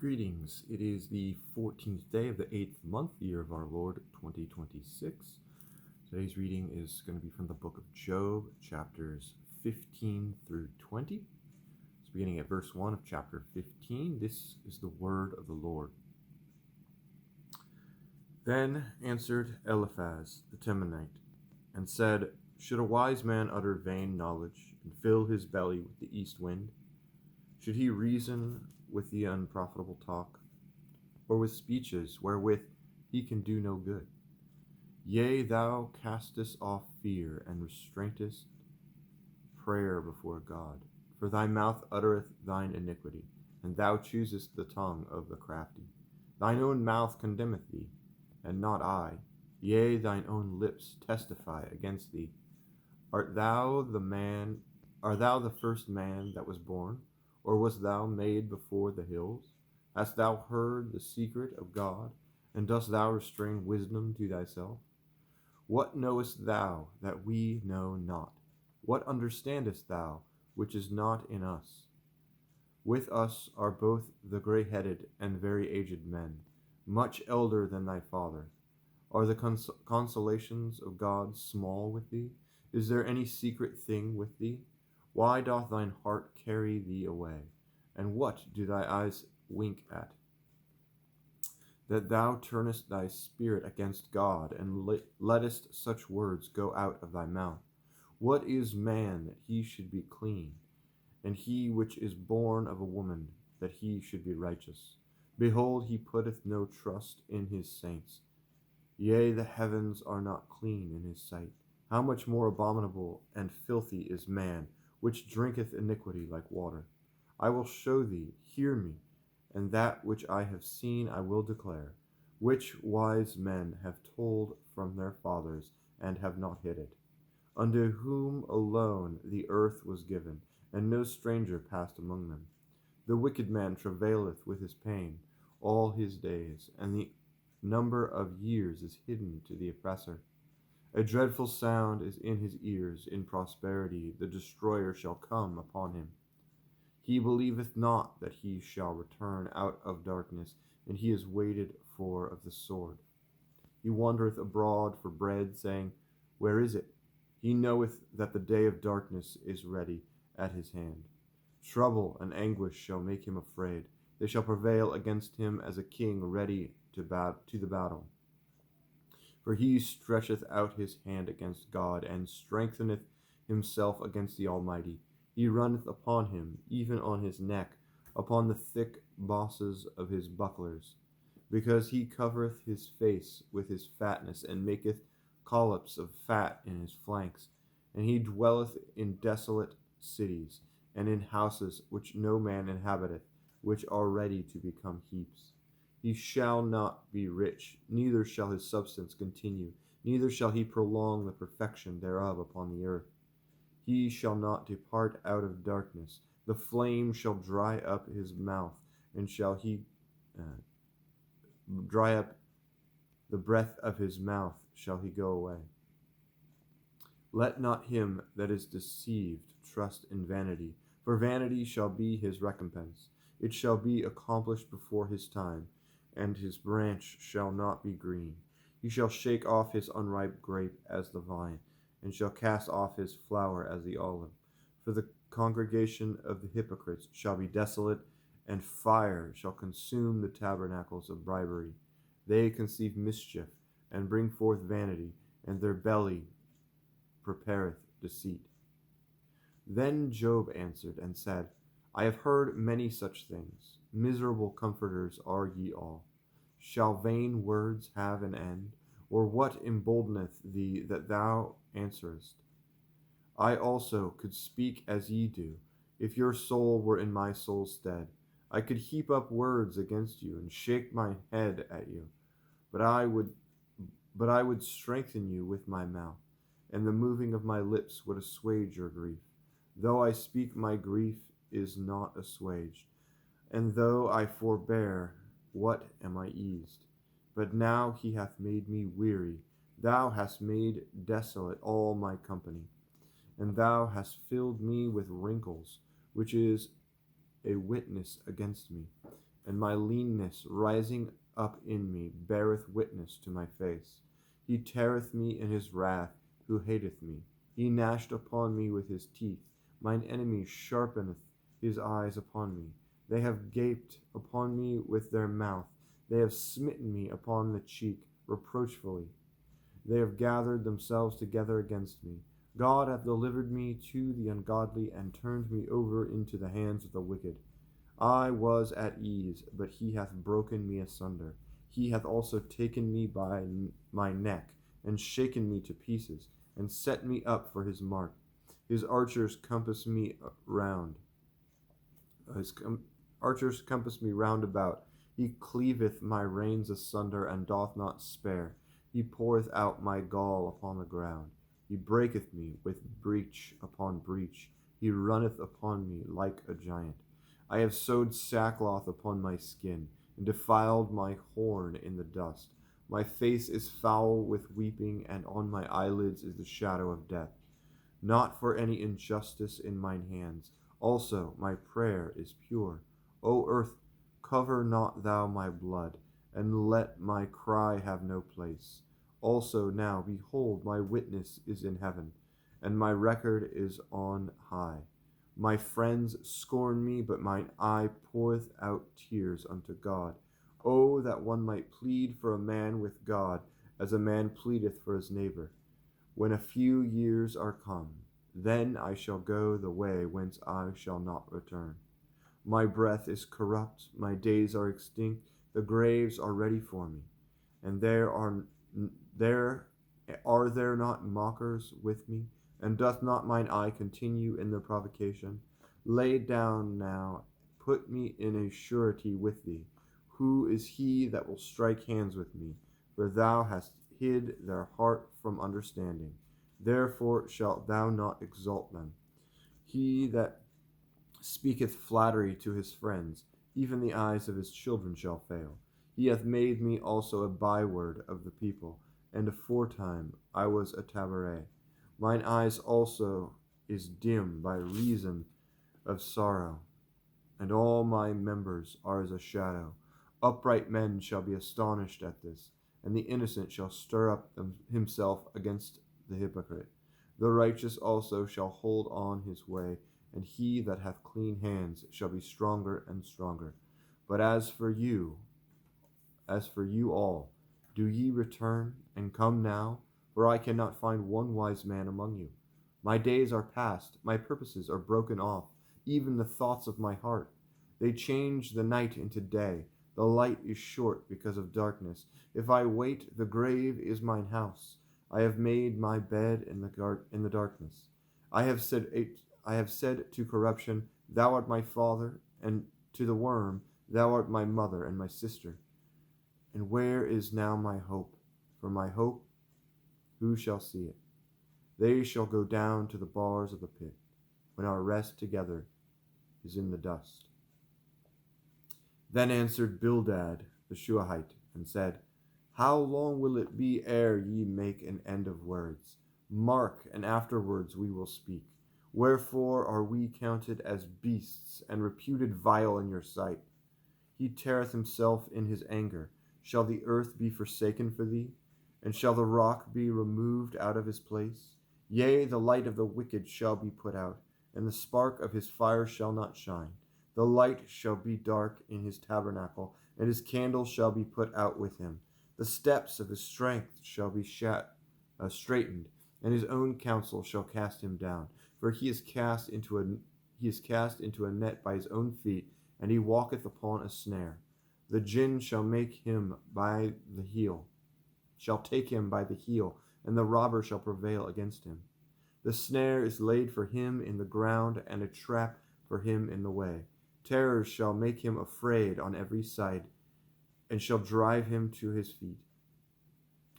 Greetings. It is the 14th day of the 8th month, year of our Lord, 2026. Today's reading is going to be from the book of Job, chapters 15 through 20. So beginning at verse 1 of chapter 15, this is the word of the Lord. Then answered Eliphaz the Temanite, and said, Should a wise man utter vain knowledge, and fill his belly with the east wind? Should he reason with the unprofitable talk, or with speeches wherewith he can do no good? Yea, thou castest off fear, and restrainest prayer before God. For thy mouth uttereth thine iniquity, and thou choosest the tongue of the crafty. Thine own mouth condemneth thee, and not I. Yea, thine own lips testify against thee. Art thou the first man that was born? Or wast thou made before the hills? Hast thou heard the secret of God, and dost thou restrain wisdom to thyself? What knowest thou that we know not? What understandest thou which is not in us? With us are both the grey-headed and very aged men, much elder than thy father. Are the consolations of God small with thee? Is there any secret thing with thee? Why doth thine heart carry thee away? And what do thy eyes wink at? That thou turnest thy spirit against God, and lettest such words go out of thy mouth. What is man that he should be clean, and he which is born of a woman that he should be righteous? Behold, he putteth no trust in his saints. Yea, the heavens are not clean in his sight. How much more abominable and filthy is man, which drinketh iniquity like water. I will show thee, hear me, and that which I have seen I will declare, which wise men have told from their fathers, and have not hid it. Unto whom alone the earth was given, and no stranger passed among them. The wicked man travaileth with his pain all his days, and the number of years is hidden to the oppressor. A dreadful sound is in his ears. In prosperity the destroyer shall come upon him. He believeth not that he shall return out of darkness, and he is waited for of the sword. He wandereth abroad for bread, saying, Where is it? He knoweth that the day of darkness is ready at his hand. Trouble and anguish shall make him afraid. They shall prevail against him as a king ready to the battle. For he stretcheth out his hand against God, and strengtheneth himself against the Almighty. He runneth upon him, even on his neck, upon the thick bosses of his bucklers. Because he covereth his face with his fatness, and maketh collops of fat in his flanks. And he dwelleth in desolate cities, and in houses which no man inhabiteth, which are ready to become heaps. He shall not be rich, neither shall his substance continue, neither shall he prolong the perfection thereof upon the earth. He shall not depart out of darkness. The flame shall dry up his mouth, and shall he dry up the breath of his mouth shall he go away. Let not him that is deceived trust in vanity, for vanity shall be his recompense. It shall be accomplished before his time, and his branch shall not be green. He shall shake off his unripe grape as the vine, and shall cast off his flower as the olive. For the congregation of the hypocrites shall be desolate, and fire shall consume the tabernacles of bribery. They conceive mischief, and bring forth vanity, and their belly prepareth deceit. Then Job answered and said, I have heard many such things. Miserable comforters are ye all. Shall vain words have an end? Or what emboldeneth thee that thou answerest? I also could speak as ye do, if your soul were in my soul's stead. I could heap up words against you, and shake my head at you. But I would strengthen you with my mouth, and the moving of my lips would assuage your grief. Though I speak, my grief is not assuaged, and though I forbear, what am I eased? But now he hath made me weary. Thou hast made desolate all my company, and thou hast filled me with wrinkles, which is a witness against me. and my leanness rising up in me beareth witness to my face. He teareth me in his wrath, who hateth me. He gnashed upon me with his teeth. Mine enemy sharpeneth his eyes upon me. They have gaped upon me with their mouth. They have smitten me upon the cheek reproachfully. They have gathered themselves together against me. God hath delivered me to the ungodly, and turned me over into the hands of the wicked. I was at ease, but he hath broken me asunder. He hath also taken me by my neck, and shaken me to pieces, and set me up for his mark. His archers compass me round. Archers compass me round about. He cleaveth my reins asunder, and doth not spare. He poureth out my gall upon the ground. He breaketh me with breach upon breach. He runneth upon me like a giant. I have sewed sackcloth upon my skin, and defiled my horn in the dust. My face is foul with weeping, and on my eyelids is the shadow of death. Not for any injustice in mine hands. Also my prayer is pure. O earth, cover not thou my blood, and let my cry have no place. Also now, behold, my witness is in heaven, and my record is on high. My friends scorn me, but mine eye poureth out tears unto God. Oh, that one might plead for a man with God, as a man pleadeth for his neighbor. When a few years are come, then I shall go the way whence I shall not return. My breath is corrupt, my days are extinct, the graves are ready for me. And there are there not mockers with me? And doth not mine eye continue in the provocation? Lay down now, put me in a surety with thee. Who is he that will strike hands with me? For thou hast hid their heart from understanding. Therefore shalt thou not exalt them. He that speaketh flattery to his friends, even the eyes of his children shall fail. He hath made me also a byword of the people, and aforetime I was a taberet. Mine eyes also is dim by reason of sorrow, and all my members are as a shadow. Upright men shall be astonished at this, and the innocent shall stir up himself against the hypocrite. The righteous also shall hold on his way, and he that hath clean hands shall be stronger and stronger. But as for you all, do ye return, and come now? For I cannot find one wise man among you. My days are past, my purposes are broken off, even the thoughts of my heart. They change the night into day. The light is short because of darkness. If I wait, the grave is mine house. I have made my bed in the darkness. I have said to corruption, thou art my father, and to the worm, thou art my mother and my sister. And where is now my hope? For my hope, who shall see it? They shall go down to the bars of the pit, when our rest together is in the dust. Then answered Bildad the Shuahite, and said, How long will it be ere ye make an end of words? Mark, and afterwards we will speak. Wherefore are we counted as beasts, and reputed vile in your sight? He teareth himself in his anger. Shall the earth be forsaken for thee? And shall the rock be removed out of his place? Yea, the light of the wicked shall be put out, and the spark of his fire shall not shine. The light shall be dark in his tabernacle, and his candle shall be put out with him. The steps of his strength shall be straightened, and his own counsel shall cast him down. For he is cast into a net by his own feet, and he walketh upon a snare. The jinn shall take him by the heel, and the robber shall prevail against him. The snare is laid for him in the ground, and a trap for him in the way. Terrors shall make him afraid on every side, and shall drive him to his feet.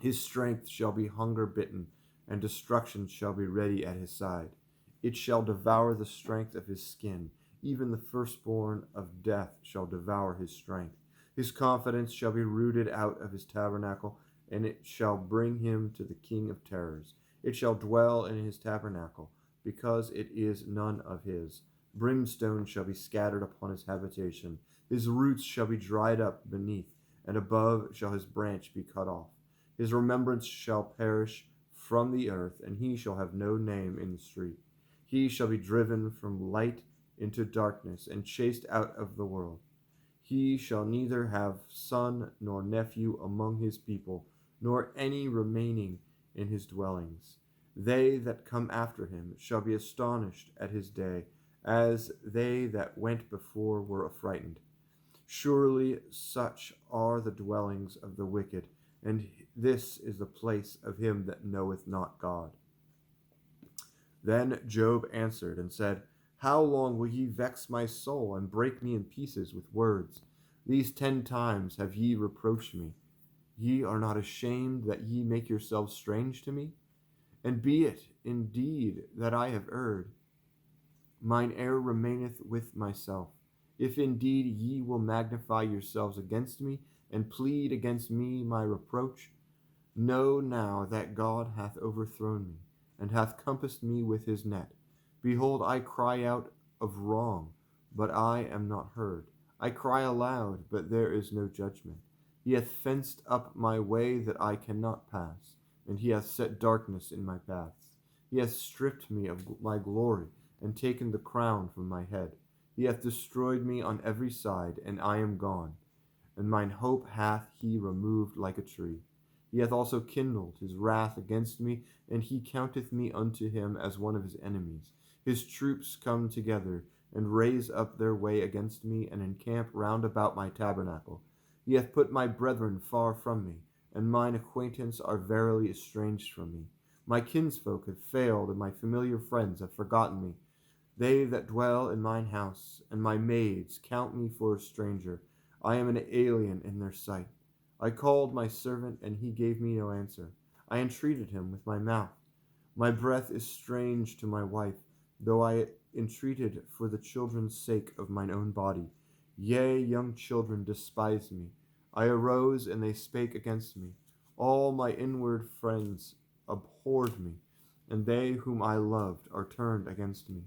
His strength shall be hunger bitten, and destruction shall be ready at his side. It shall devour the strength of his skin. Even the firstborn of death shall devour his strength. His confidence shall be rooted out of his tabernacle, and it shall bring him to the king of terrors. It shall dwell in his tabernacle, because it is none of his. Brimstone shall be scattered upon his habitation. His roots shall be dried up beneath, and above shall his branch be cut off. His remembrance shall perish from the earth, and he shall have no name in the street. He shall be driven from light into darkness, and chased out of the world. He shall neither have son nor nephew among his people, nor any remaining in his dwellings. They that come after him shall be astonished at his day, as they that went before were affrighted. Surely such are the dwellings of the wicked, and this is the place of him that knoweth not God. Then Job answered and said, How long will ye vex my soul, and break me in pieces with words? These 10 times have ye reproached me. Ye are not ashamed that ye make yourselves strange to me? And be it indeed that I have erred, mine error remaineth with myself. If indeed ye will magnify yourselves against me, and plead against me my reproach, know now that God hath overthrown me, and hath compassed me with his net. Behold, I cry out of wrong, but I am not heard. I cry aloud, but there is no judgment. He hath fenced up my way that I cannot pass, and he hath set darkness in my paths. He hath stripped me of my glory, and taken the crown from my head. He hath destroyed me on every side, and I am gone, and mine hope hath he removed like a tree. He hath also kindled his wrath against me, and he counteth me unto him as one of his enemies. His troops come together, and raise up their way against me, and encamp round about my tabernacle. He hath put my brethren far from me, and mine acquaintance are verily estranged from me. My kinsfolk have failed, and my familiar friends have forgotten me. They that dwell in mine house, and my maids, count me for a stranger. I am an alien in their sight. I called my servant, and he gave me no answer. I entreated him with my mouth. My breath is strange to my wife, though I entreated for the children's sake of mine own body. Yea, young children despise me. I arose, and they spake against me. All my inward friends abhorred me, and they whom I loved are turned against me.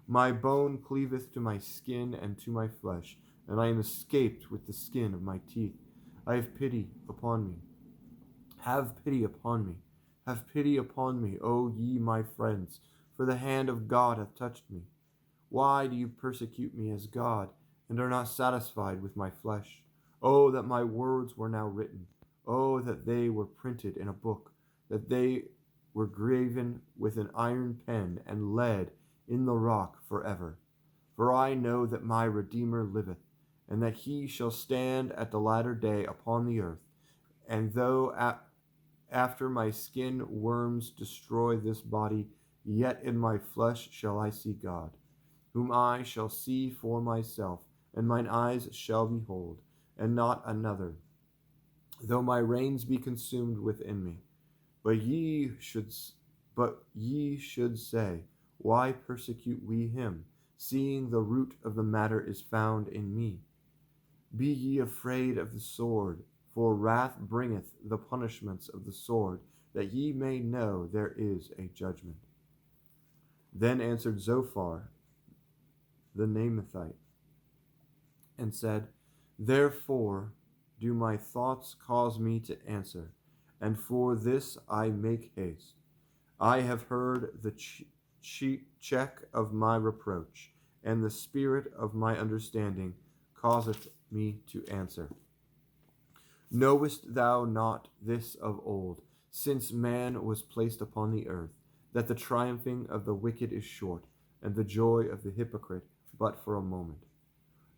My bone cleaveth to my skin and to my flesh, and I am escaped with the skin of my teeth. I have pity upon me. Have pity upon me. Have pity upon me, O ye my friends, for the hand of God hath touched me. Why do you persecute me as God, and are not satisfied with my flesh? Oh, that my words were now written. Oh, that they were printed in a book, that they were graven with an iron pen, and lead in the rock forever. For I know that my Redeemer liveth, and that he shall stand at the latter day upon the earth. And though after my skin worms destroy this body, yet in my flesh shall I see God, whom I shall see for myself, and mine eyes shall behold, and not another, though my reins be consumed within me. But ye should say, Why persecute we him, seeing the root of the matter is found in me? Be ye afraid of the sword, for wrath bringeth the punishments of the sword, that ye may know there is a judgment. Then answered Zophar the Naamathite, and said, Therefore do my thoughts cause me to answer, and for this I make haste. I have heard the check of my reproach, and the spirit of my understanding causeth me to answer. Knowest thou not this of old, since man was placed upon the earth, that the triumphing of the wicked is short, and the joy of the hypocrite but for a moment?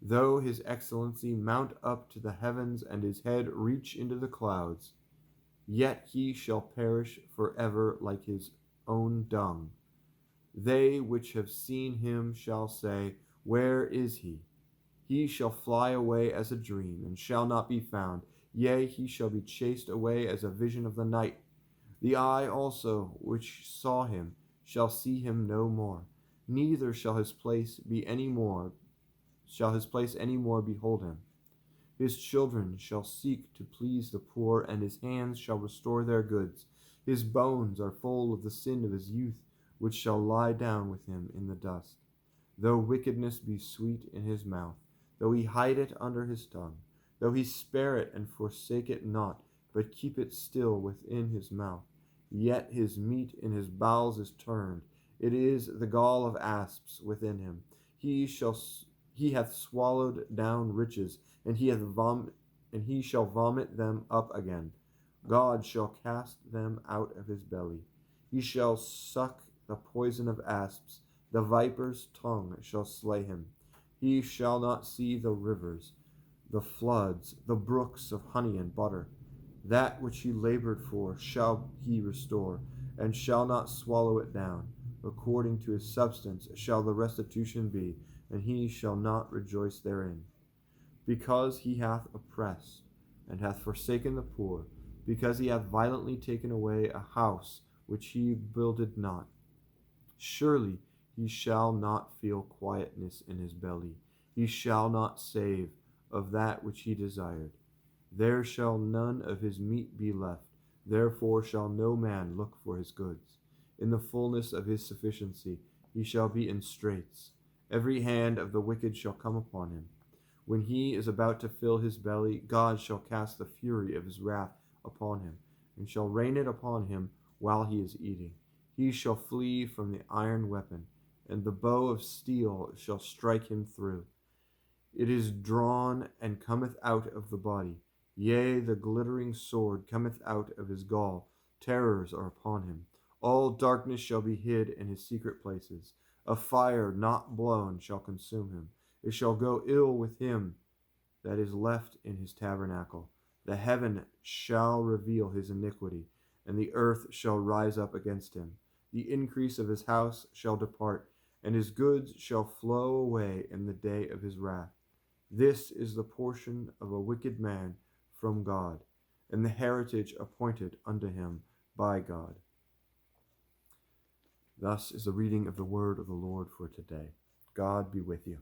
Though his excellency mount up to the heavens, and his head reach into the clouds, yet he shall perish forever like his own dung. They which have seen him shall say, Where is he? He shall fly away as a dream, and shall not be found. Yea, he shall be chased away as a vision of the night. The eye also which saw him shall see him no more, neither shall his place any more behold him. His children shall seek to please the poor, and his hands shall restore their goods. His bones are full of the sin of his youth, which shall lie down with him in the dust. Though wickedness be sweet in his mouth, though he hide it under his tongue, though he spare it and forsake it not, but keep it still within his mouth, yet his meat in his bowels is turned, it is the gall of asps within him. He hath swallowed down riches, and he shall vomit them up again. God shall cast them out of his belly. He shall suck the poison of asps. The viper's tongue shall slay him. He shall not see the rivers, the floods, the brooks of honey and butter. That which he labored for shall he restore, and shall not swallow it down. According to his substance shall the restitution be, and he shall not rejoice therein. Because he hath oppressed, and hath forsaken the poor, because he hath violently taken away a house which he builded not. Surely he shall not feel quietness in his belly. He shall not save of that which he desired. There shall none of his meat be left. Therefore shall no man look for his goods. In the fullness of his sufficiency he shall be in straits. Every hand of the wicked shall come upon him. When he is about to fill his belly, God shall cast the fury of his wrath upon him, and shall rain it upon him while he is eating. He shall flee from the iron weapon, and the bow of steel shall strike him through. It is drawn and cometh out of the body. Yea, the glittering sword cometh out of his gall. Terrors are upon him. All darkness shall be hid in his secret places. A fire not blown shall consume him. It shall go ill with him that is left in his tabernacle. The heaven shall reveal his iniquity, and the earth shall rise up against him. The increase of his house shall depart, and his goods shall flow away in the day of his wrath. This is the portion of a wicked man from God, and the heritage appointed unto him by God. Thus is the reading of the word of the Lord for today. God be with you.